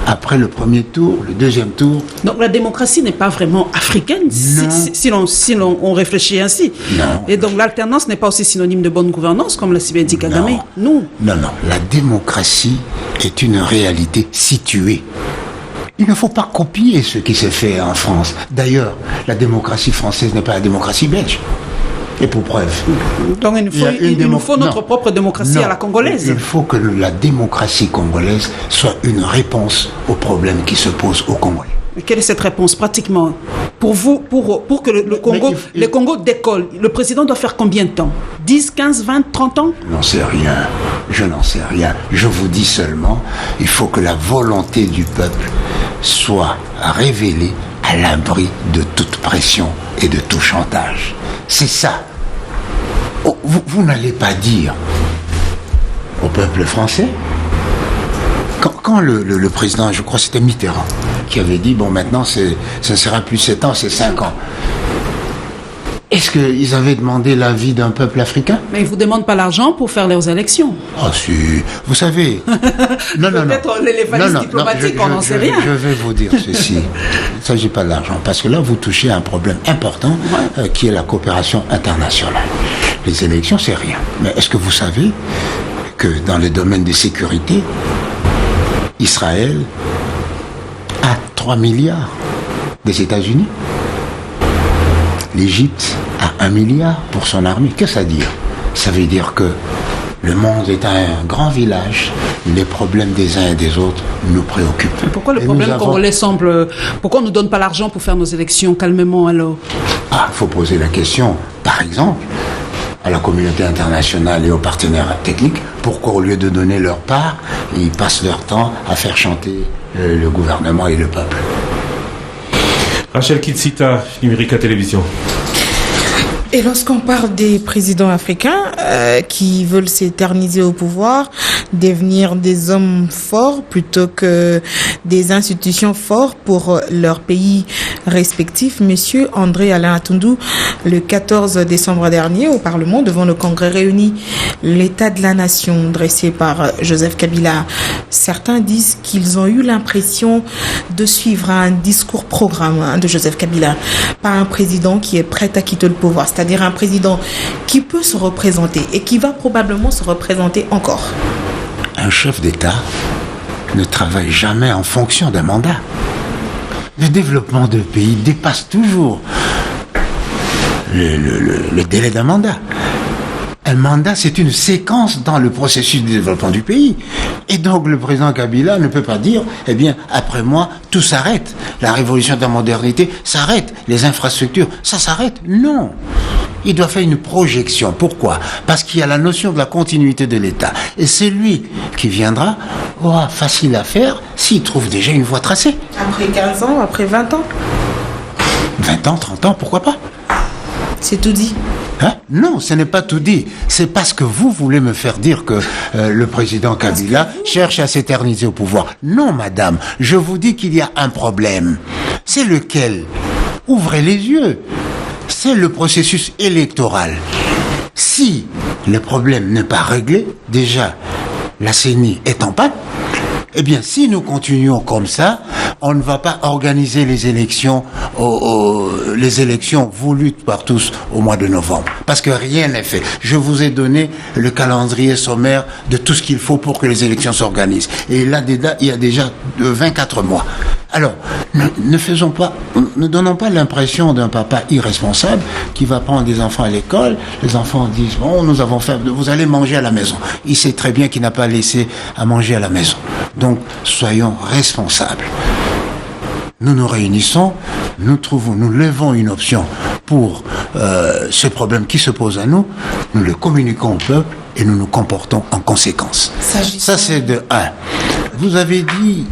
Après le premier tour, le deuxième tour. Donc la démocratie n'est pas vraiment africaine si on réfléchit ainsi. Non. Et donc l'alternance n'est pas aussi synonyme de bonne gouvernance comme l'a si bien dit Kagame. Non. La démocratie est une réalité située. Il ne faut pas copier ce qui s'est fait en France. D'ailleurs, la démocratie française n'est pas la démocratie belge. Et pour preuve. Donc il nous faut notre propre démocratie à la congolaise. Il faut que la démocratie congolaise soit une réponse aux problèmes qui se posent au Congolais. Mais quelle est cette réponse pratiquement? Pour vous, pour que le Congo décolle, le président doit faire combien de temps? 10, 15, 20, 30 ans? Je n'en sais rien. Je vous dis seulement, il faut que la volonté du peuple soit révélée à l'abri de toute pression et de tout chantage. C'est ça. Vous n'allez pas dire au peuple français. Quand le président, je crois que c'était Mitterrand, qui avait dit, bon maintenant ce ne sera plus 7 ans, c'est 5 ans. Est-ce qu'ils avaient demandé l'avis d'un peuple africain? Mais ils ne vous demandent pas l'argent pour faire leurs élections. Ah si, vous savez... Non. Peut-être l'éléphant diplomatique, on n'en sait rien. Je vais vous dire ceci. Il ne s'agit pas de l'argent, parce que là, vous touchez à un problème important, qui est la coopération internationale. Les élections, c'est rien. Mais est-ce que vous savez que dans le domaine des sécurités, Israël a 3 milliards des États-Unis? L'Égypte a 1 milliard pour son armée. Qu'est-ce que ça veut dire? Ça veut dire que le monde est un grand village. Les problèmes des uns et des autres nous préoccupent. Mais pourquoi le problème congolais semble... Pourquoi on ne nous donne pas l'argent pour faire nos élections calmement alors? Ah, il faut poser la question, par exemple, à la communauté internationale et aux partenaires techniques, pourquoi au lieu de donner leur part, ils passent leur temps à faire chanter le gouvernement et le peuple. Rachel Kitsita, Numérica Télévision. Et lorsqu'on parle des présidents africains qui veulent s'éterniser au pouvoir, devenir des hommes forts plutôt que des institutions fortes pour leur pays respectif, Monsieur André Alain Atundu, le 14 décembre dernier au Parlement, devant le Congrès réuni, l'état de la nation dressé par Joseph Kabila. Certains disent qu'ils ont eu l'impression de suivre un discours programme de Joseph Kabila, pas un président qui est prêt à quitter le pouvoir, c'est-à-dire un président qui peut se représenter et qui va probablement se représenter encore. Un chef d'État ne travaille jamais en fonction d'un mandat. Le développement de pays dépasse toujours le délai d'un mandat. Un mandat, c'est une séquence dans le processus de développement du pays. Et donc, le président Kabila ne peut pas dire, eh bien, après moi, tout s'arrête. La révolution de la modernité s'arrête. Les infrastructures, ça s'arrête. Non. Il doit faire une projection. Pourquoi? Parce qu'il y a la notion de la continuité de l'État. Et celui qui viendra aura facile à faire s'il trouve déjà une voie tracée. Après 15 ans, après 20 ans 20 ans, 30 ans, pourquoi pas? C'est tout dit. Hein? Non, ce n'est pas tout dit. C'est parce que vous voulez me faire dire que le président Kabila cherche à s'éterniser au pouvoir. Non, madame, je vous dis qu'il y a un problème. C'est lequel? Ouvrez les yeux. C'est le processus électoral. Si le problème n'est pas réglé, déjà, la CENI est en panne. Eh bien, si nous continuons comme ça, on ne va pas organiser les élections, les élections voulues par tous au mois de novembre. Parce que rien n'est fait. Je vous ai donné le calendrier sommaire de tout ce qu'il faut pour que les élections s'organisent. Et là, il y a déjà 24 mois. Alors, ne donnons pas l'impression d'un papa irresponsable qui va prendre des enfants à l'école. Les enfants disent, bon, nous avons faim, vous allez manger à la maison. Il sait très bien qu'il n'a pas laissé à manger à la maison. Donc, soyons responsables. Nous nous réunissons, nous levons une option pour ce problème qui se pose à nous, nous le communiquons au peuple et nous nous comportons en conséquence. Ça, c'est de 1. Vous avez dit...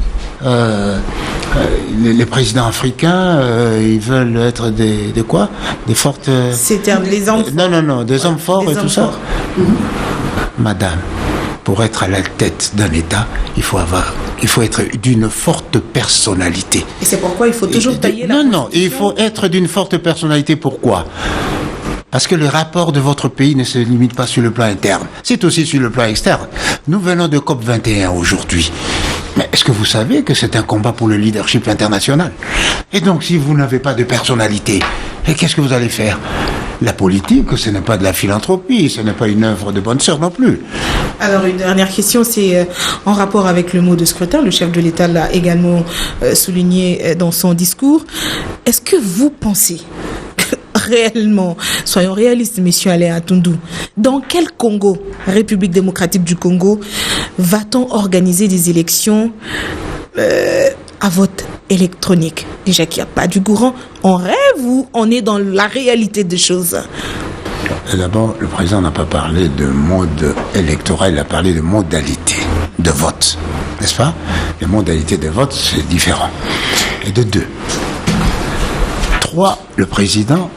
les présidents africains, ils veulent être des quoi? Des fortes... C'est-à-dire les hommes... Non, des hommes forts et tout ça. Madame, pour être à la tête d'un État, il faut être d'une forte personnalité. Et c'est pourquoi il faut toujours tailler la Constitution. Non, il faut être d'une forte personnalité. Pourquoi? Parce que les rapports de votre pays ne se limitent pas sur le plan interne. C'est aussi sur le plan externe. Nous venons de COP21 aujourd'hui. Mais est-ce que vous savez que c'est un combat pour le leadership international? Et donc, si vous n'avez pas de personnalité, qu'est-ce que vous allez faire? La politique, ce n'est pas de la philanthropie, ce n'est pas une œuvre de bonne sœur non plus. Alors, une dernière question, c'est en rapport avec le mot de scrutin. Le chef de l'État l'a également souligné dans son discours. Est-ce que vous pensez réellement, soyons réalistes, monsieur Alain Atundu, dans quel Congo, République démocratique du Congo, va-t-on organiser des élections à vote électronique? Déjà qu'il n'y a pas du courant, on rêve ou on est dans la réalité des choses? D'abord, le président n'a pas parlé de mode électoral, il a parlé de modalité de vote, n'est-ce pas? Les modalités de vote, c'est différent. Et de 2. 3, le président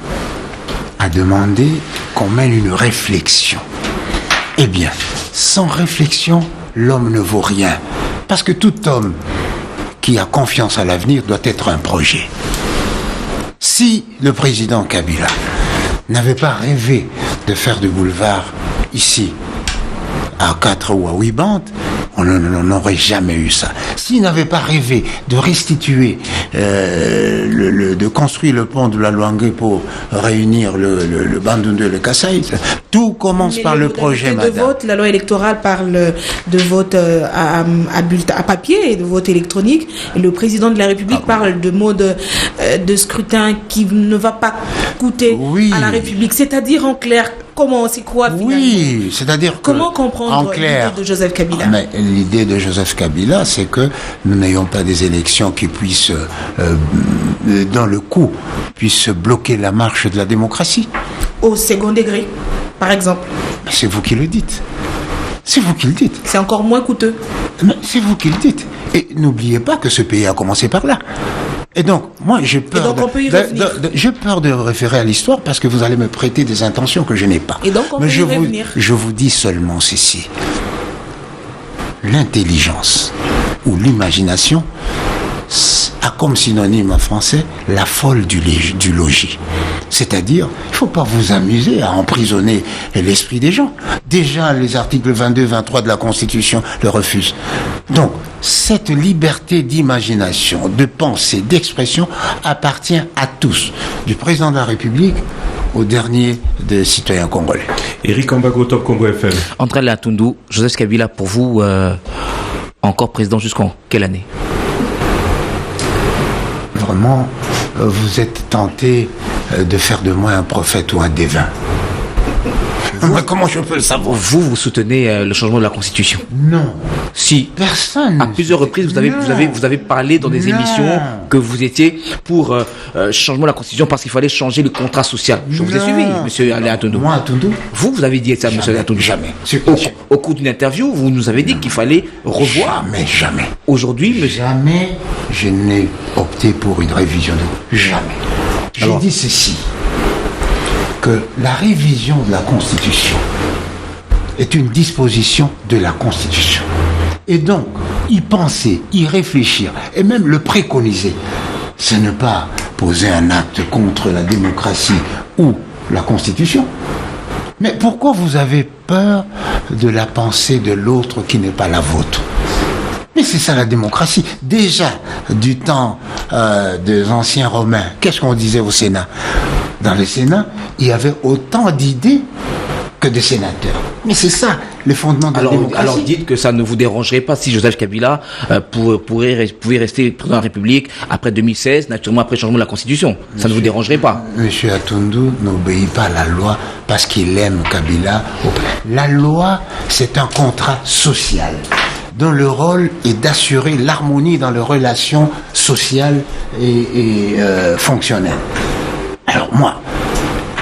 a demandé qu'on mène une réflexion. Eh bien, Sans réflexion, l'homme ne vaut rien. Parce que tout homme qui a confiance à l'avenir doit être un projet. Si le président Kabila n'avait pas rêvé de faire du boulevard ici, à 4 ou à 8 bandes, on n'aurait jamais eu ça. S'il n'avait pas rêvé de restituer, de construire le pont de la Luangue pour réunir le Bandundu et le Kasaï, tout commence par le projet, madame. De vote, la loi électorale parle de vote à bulletin, à papier et de vote électronique. Et le président de la République parle de mode de scrutin qui ne va pas coûter à la République. C'est-à-dire, en clair, comment, c'est quoi finalement? Oui, c'est-à-dire comment comprendre l'idée de Joseph Kabila? Mais l'idée de Joseph Kabila, c'est que nous n'ayons pas des élections qui puissent, dans le coup, puissent bloquer la marche de la démocratie. Au second degré, par exemple. C'est vous qui le dites. C'est vous qui le dites. C'est encore moins coûteux. Mais c'est vous qui le dites. Et n'oubliez pas que ce pays a commencé par là. Et donc, moi, j'ai peur, j'ai peur de référer à l'histoire parce que vous allez me prêter des intentions que je n'ai pas. Et donc, on peut y revenir. Je vous dis seulement ceci. L'intelligence ou l'imagination a comme synonyme en français la folle du logis. C'est-à-dire, il ne faut pas vous amuser à emprisonner l'esprit des gens. Déjà, les articles 22 et 23 de la Constitution le refusent. Donc, cette liberté d'imagination, de pensée, d'expression appartient à tous, du président de la République au dernier des citoyens congolais. Eric Ambago, Top Congo FM. André Alain Atundu, Joseph Kabila, pour vous, encore président jusqu'en quelle année? Vraiment, vous êtes tenté de faire de moi un prophète ou un dévin. Mais comment je peux le savoir? Vous soutenez le changement de la Constitution? Non. Si. Personne. À plusieurs reprises, vous avez parlé dans des émissions que vous étiez pour changement de la Constitution parce qu'il fallait changer le contrat social. Je vous ai suivi, monsieur Alain Atundu. Moi, Atundu? Vous avez dit ça, monsieur Atundu? Jamais. Au cours d'une interview, vous nous avez dit qu'il fallait revoir. Jamais. Aujourd'hui, monsieur... Jamais je n'ai opté pour une révision de... Jamais. J'ai dit ceci, que la révision de la Constitution est une disposition de la Constitution. Et donc, y penser, y réfléchir, et même le préconiser, c'est ne pas poser un acte contre la démocratie ou la Constitution. Mais pourquoi vous avez peur de la pensée de l'autre qui n'est pas la vôtre? Mais c'est ça la démocratie. Déjà, du temps des anciens Romains, qu'est-ce qu'on disait au Sénat? Dans le Sénat, il y avait autant d'idées que de sénateurs. Mais c'est ça, le fondement de la démocratie. Alors dites que ça ne vous dérangerait pas si Joseph Kabila pouvait rester président de la République après 2016, naturellement après le changement de la Constitution. Ça ne vous dérangerait pas? Monsieur Atundu n'obéit pas à la loi parce qu'il aime Kabila. La loi, c'est un contrat social dont le rôle est d'assurer l'harmonie dans les relations sociales et fonctionnelles. Alors moi,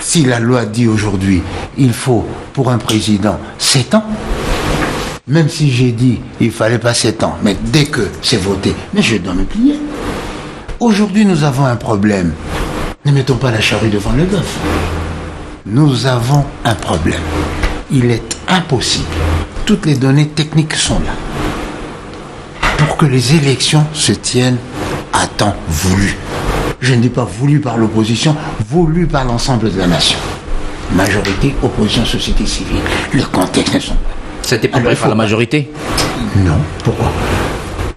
si la loi dit aujourd'hui, il faut pour un président 7 ans, même si j'ai dit il fallait pas 7 ans, mais dès que c'est voté, mais je dois me plier. Aujourd'hui, nous avons un problème. Ne mettons pas la charrue devant le bœuf. Nous avons un problème. Il est impossible. Toutes les données techniques sont là. Pour que les élections se tiennent à temps voulu. Je ne dis pas voulu par l'opposition, voulu par l'ensemble de la nation. Majorité, opposition, société civile. Le contexte ne sont pas. C'était préparé par la majorité? Non. Pourquoi?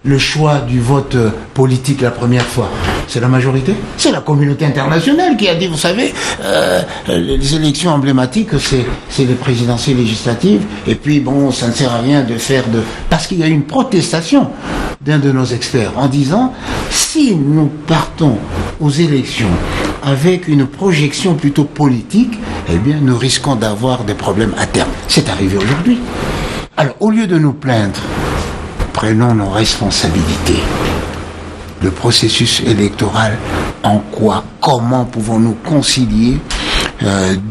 Le choix du vote politique la première fois, c'est la majorité? C'est la communauté internationale qui a dit, vous savez, les élections emblématiques, c'est les présidentielles législatives, et puis bon, ça ne sert à rien de faire de... Parce qu'il y a eu une protestation d'un de nos experts en disant, si nous partons aux élections avec une projection plutôt politique, eh bien, nous risquons d'avoir des problèmes à terme. C'est arrivé aujourd'hui. Alors, au lieu de nous plaindre, prenons nos responsabilités. Le processus électoral, en quoi, comment pouvons-nous concilier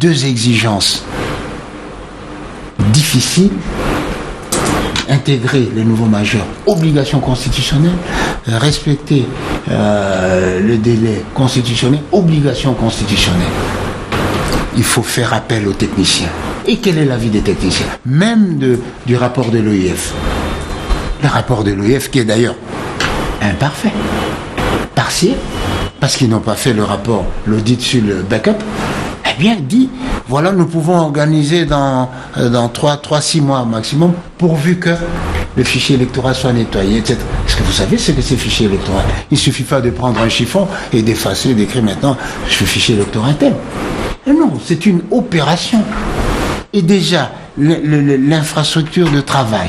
deux exigences difficiles, intégrer les nouveaux majeurs, obligation constitutionnelle, respecter le délai constitutionnel, obligation constitutionnelle. Il faut faire appel aux techniciens. Et quel est l'avis des techniciens? Même du rapport de l'OIF. Le rapport de l'OIF qui est d'ailleurs imparfait, partiel, parce qu'ils n'ont pas fait le rapport, l'audit sur le backup, eh bien dit, voilà, nous pouvons organiser dans 3-6 mois maximum, pourvu que le fichier électoral soit nettoyé, etc. Est-ce que vous savez ce que c'est le fichier électoral? Il ne suffit pas de prendre un chiffon et d'effacer, d'écrire maintenant, je fais fichier électoral tel. Non, c'est une opération. Et déjà, l'infrastructure de travail,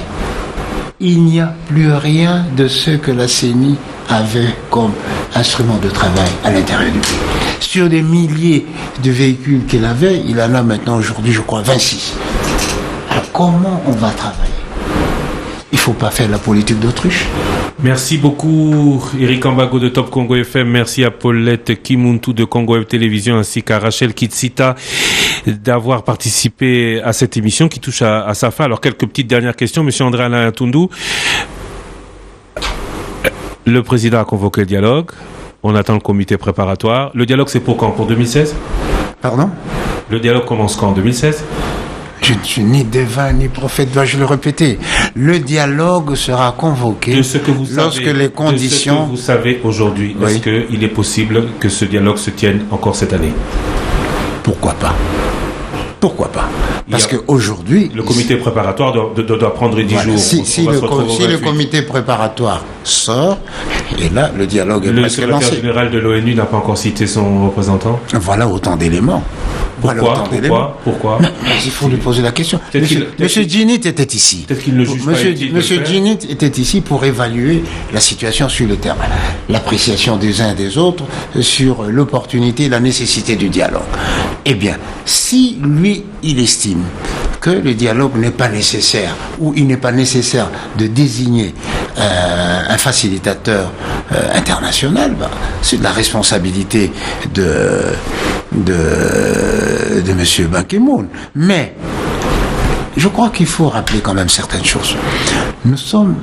il n'y a plus rien de ce que la CENI avait comme instrument de travail à l'intérieur du pays. Sur des milliers de véhicules qu'il avait, il en a maintenant aujourd'hui, je crois, 26. Alors comment on va travailler? Il ne faut pas faire la politique d'autruche. Merci beaucoup Eric Ambago de Top Congo FM, merci à Paulette Kimuntu de Congo Web Télévision ainsi qu'à Rachel Kitsita d'avoir participé à cette émission qui touche à sa fin. Alors quelques petites dernières questions, Monsieur André Alain Atundu. Le président a convoqué le dialogue, on attend le comité préparatoire. Le dialogue c'est pour quand? Pour 2016? Pardon? Le dialogue commence quand? En 2016? Je ne suis ni devin ni prophète, dois-je le répéter. Le dialogue sera convoqué lorsque les conditions... De ce que vous savez aujourd'hui, oui. Est-ce qu'il est possible que ce dialogue se tienne encore cette année? Pourquoi pas? Pourquoi pas? Parce qu'aujourd'hui... Le comité préparatoire doit prendre 10 jours. Si le comité préparatoire sort, et là, le dialogue est presque lancé. Le secrétaire général de l'ONU n'a pas encore cité son représentant? Voilà autant d'éléments. Pourquoi? Mais il faut lui poser la question. Monsieur Djinit était ici. Peut-être qu'il ne juge pas. Monsieur Djinit était ici pour évaluer la situation sur le terrain, l'appréciation des uns et des autres sur l'opportunité et la nécessité du dialogue. Eh bien, si lui, il estime que le dialogue n'est pas nécessaire ou il n'est pas nécessaire de désigner un facilitateur international, c'est de la responsabilité de M. Ban Ki-moon. Mais je crois qu'il faut rappeler quand même certaines choses. Nous sommes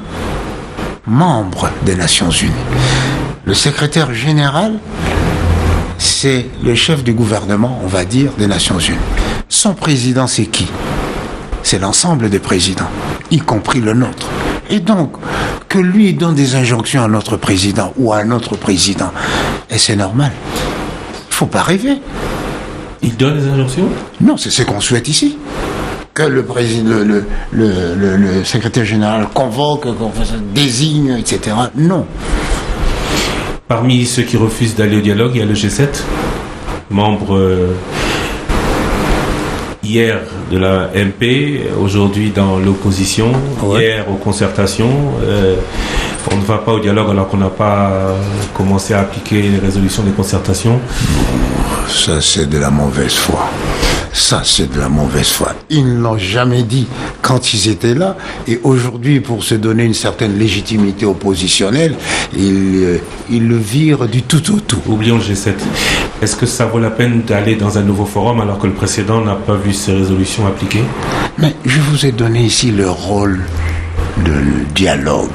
membres des Nations Unies. Le secrétaire général, c'est le chef du gouvernement, on va dire, des Nations Unies. Son président, c'est qui? C'est l'ensemble des présidents, y compris le nôtre. Et donc, que lui donne des injonctions à notre président ou à un autre président, et c'est normal. Il ne faut pas rêver. Il donne des injonctions? Non, c'est ce qu'on souhaite ici. Que le président, le secrétaire général convoque, qu'on désigne, etc. Non. Parmi ceux qui refusent d'aller au dialogue, il y a le G7, membre hier de la MP, aujourd'hui dans l'opposition, hier aux concertations. On ne va pas au dialogue alors qu'on n'a pas commencé à appliquer les résolutions des concertations. Ça, c'est de la mauvaise foi. Ça, c'est de la mauvaise foi. Ils ne l'ont jamais dit quand ils étaient là. Et aujourd'hui, pour se donner une certaine légitimité oppositionnelle, ils le virent du tout au tout. Oublions le G7. Est-ce que ça vaut la peine d'aller dans un nouveau forum alors que le précédent n'a pas vu ses résolutions appliquées? Mais je vous ai donné ici le rôle de dialogue.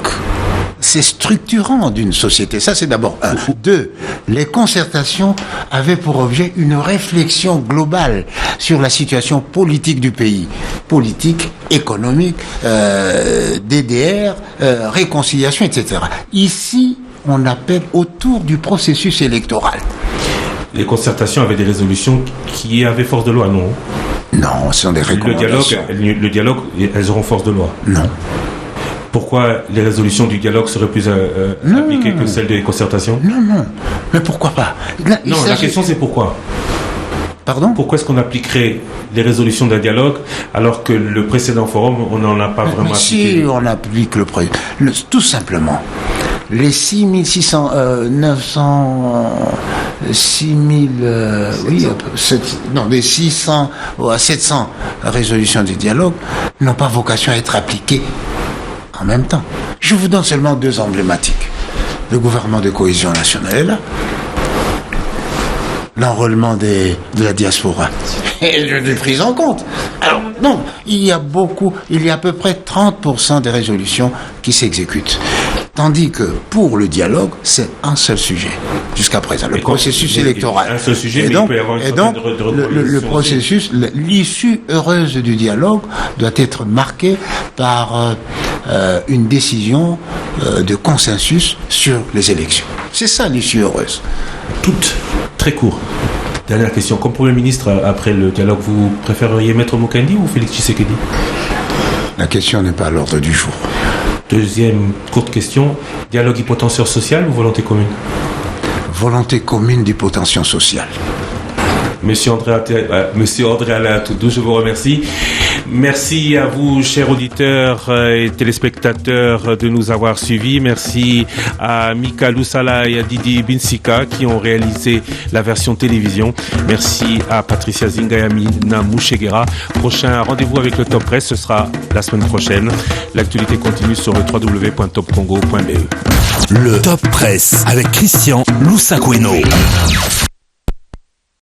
C'est structurant d'une société. Ça, c'est d'abord un. Deux, les concertations avaient pour objet une réflexion globale sur la situation politique du pays. Politique, économique, DDR, réconciliation, etc. Ici, on appelle autour du processus électoral. Les concertations avaient des résolutions qui avaient force de loi, non? Non, ce sont des recommandations. Le dialogue, elles auront force de loi? Non. Pourquoi les résolutions du dialogue seraient plus appliquées que celles des concertations? Non. Mais pourquoi pas? La question c'est pourquoi. Pardon? Pourquoi est-ce qu'on appliquerait les résolutions d'un dialogue alors que le précédent forum, on n'en a pas vraiment appliqué? Si on applique tout simplement, les 6600, 600 à 700 résolutions du dialogue n'ont pas vocation à être appliquées en même temps. Je vous donne seulement deux emblématiques. Le gouvernement de cohésion nationale est là. L'enrôlement de la diaspora est pris en compte. Alors, non, il y a à peu près 30% des résolutions qui s'exécutent. Tandis que pour le dialogue, c'est un seul sujet jusqu'à présent, le processus électoral. Un seul sujet, et mais donc, il peut y avoir une le processus, l'issue heureuse du dialogue doit être marquée par une décision de consensus sur les élections. C'est ça l'issue heureuse. Toute très court. Dernière question. Comme Premier ministre, après le dialogue, vous préféreriez Maître Mukendi ou Félix Tshisekedi? La question n'est pas à l'ordre du jour. Deuxième courte question. Dialogue hypotentieur social ou volonté commune? Volonté commune d'hypotension sociale. Monsieur André Alain Atoundou, je vous remercie. Merci à vous, chers auditeurs et téléspectateurs, de nous avoir suivis. Merci à Mika Lusala et à Didi Binsika qui ont réalisé la version télévision. Merci à Patricia Zinga et Amina Mouchegera. Prochain rendez-vous avec le Top Press, ce sera la semaine prochaine. L'actualité continue sur le www.topcongo.be. Le Top Press avec Christian Loussakweno.